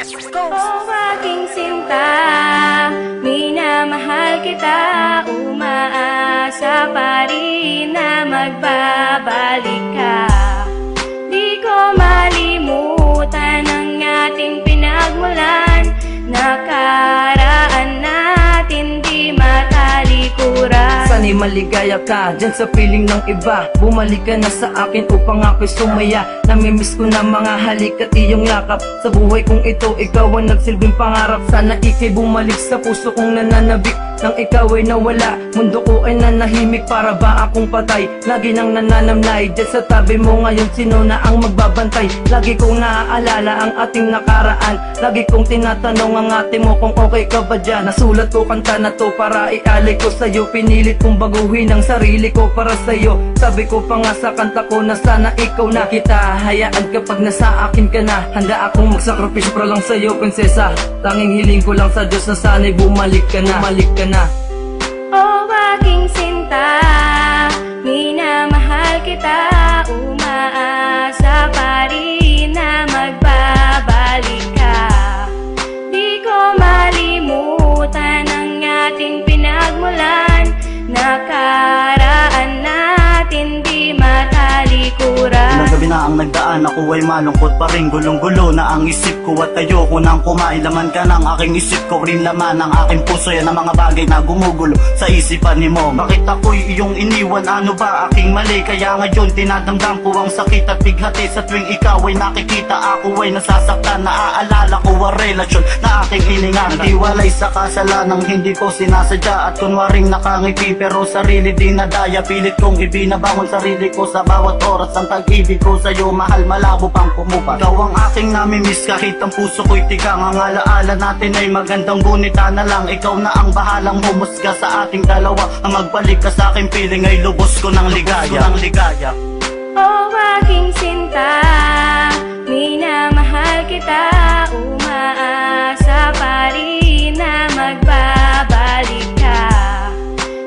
O aking sinta, minamahal kita, umaasa pa rin na magbabalik ka. Di ko malimutan ang ating pinagmulan, nakaraan natin di matalikuran. Sana'y maligaya ka dyan sa piling ng iba, bumalik ka na sa akin upang ako'y sumaya. Namimiss ko na mga halik at iyong yakap, sa buhay kong ito ikaw ang nagsilbing pangarap. Sana ika'y bumalik sa puso kong nananabik, nang ikaw ay nawala, mundo ko ay nanahimik. Para ba akong patay, lagi nang nananamlay dyan sa tabi mo ngayon, sino na ang magbabantay? Lagi kong naaalala ang ating nakaraan, lagi kong tinatanong ang ate mo kung okay ka ba dyan. Nasulat ko kanta na to para ialay ko sa'yo, pinilit kong baguhin ang sarili ko para sa'yo. Sabi ko pa nga sa kanta ko na sana ikaw na kita hayaan kapag nasa akin ka na. Handa akong magsakripisyo para lang sa'yo, prinsesa. Tanging hiling ko lang sa Diyos na sana'y bumalik ka na, bumalik ka na. O aking sinta, minamahal kita, umaasa pa rin na magbabalik ka. Di ko malimutan ang ating pinagmulan, nakaraan natin di matalikuran. Ilang gabi na ang nagdaan, ako ay malungkot pa rin, gulong-gulo na ang isip ko at ayoko nang kumain. Laman ka ng aking isip ko, rin laman ng aking puso. Yan ang mga bagay na gumugulo sa isipan ni mo. Bakit ako'y iyong iniwan? Ano ba aking mali? Kaya ngayon tinadamdam ko ang sakit at bighati. Sa tuwing ikaw ay nakikita, ako ay nasasaktan. Naaalala ko ang relasyon na aking iningatan. Natiwalay sa kasalanang hindi ko sinasadya, at kunwaring nakangiti pero sarili di nadaya. Pilit kong ibinabangon sarili ko sa bawat oras. Ang tag-ibig ko sa'yo, mahal, malabo pang kumupa. Ikaw ang aking namimiss kahit ang puso ko'y tigang. Ang alaala natin ay magandang, ngunit na lang ikaw na ang bahalang humusga sa ating dalawa. Ang magbalik ka sa aking piling ay lubos ko ng ligaya. O aking sinta, minamahal kita, umaasa pa rin na magbabalik ka.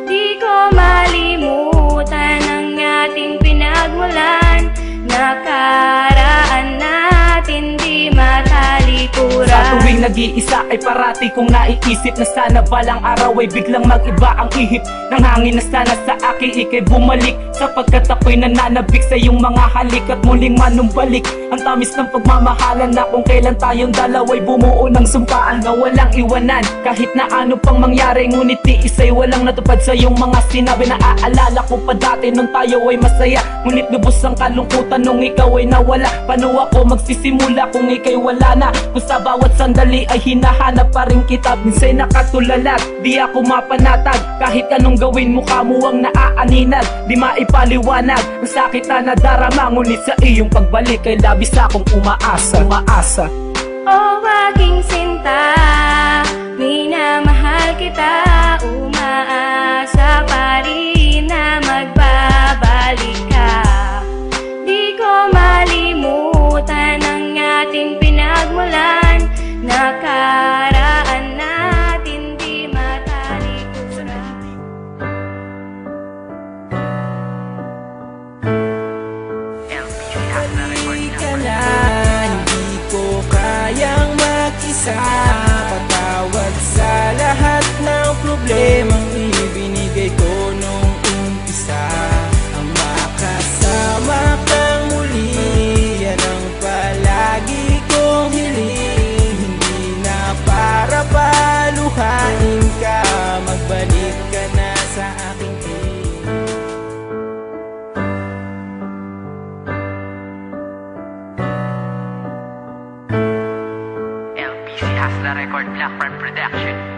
Di ko malimutan ang ating pinagmulan, nakaraan natin di matalikuran. Sa tuwing nag-iisa ay parati kong naiisip na sana balang araw ay biglang mag-iba ang ihip ng hangin, na sana sa akin ika'y bumalik, sapagkat ako'y nananabik sa iyong mga halik at muling manumbalik ang tamis ng pagmamahalan, na kung kailan tayong dalawa'y bumuo ng sumpaan na walang iwanan. Kahit na ano pang mangyari, ngunit di isa'y walang natupad sa iyong mga sinabi. Naaalala ko pa dati nung tayo ay masaya, ngunit lubos ang kalungkutan nung ikaw ay nawala. Paano ako magsisimula kung ika'y wala na? Kung sa bawat sandali ay hinahanap pa rin kita, minsa'y nakatulalat, di ako mapanatag. Kahit anong gawin, mukha mo ang naaaninag, di maipaliwanag ang sakit na nadarama. Ngunit sa iyong pagbalik ay labis akong umaasa. O aking sinta, minamahal kita, umaasa pa rin na magbabalik ka. Di ko malimutan ang ating pinagmulan, nakaraan natin di matalikuran. Balik ka na, hindi ko kayang mag-isa. Patawad sa lahat ng problemang ibinigay ko nung umpisa. Ang makasama kang muli, yan ang palagi kong hiling. Hindi na para paluhain ka, magbalik ka na sa aking piling. LPC Hasla Record, Blackburn Production.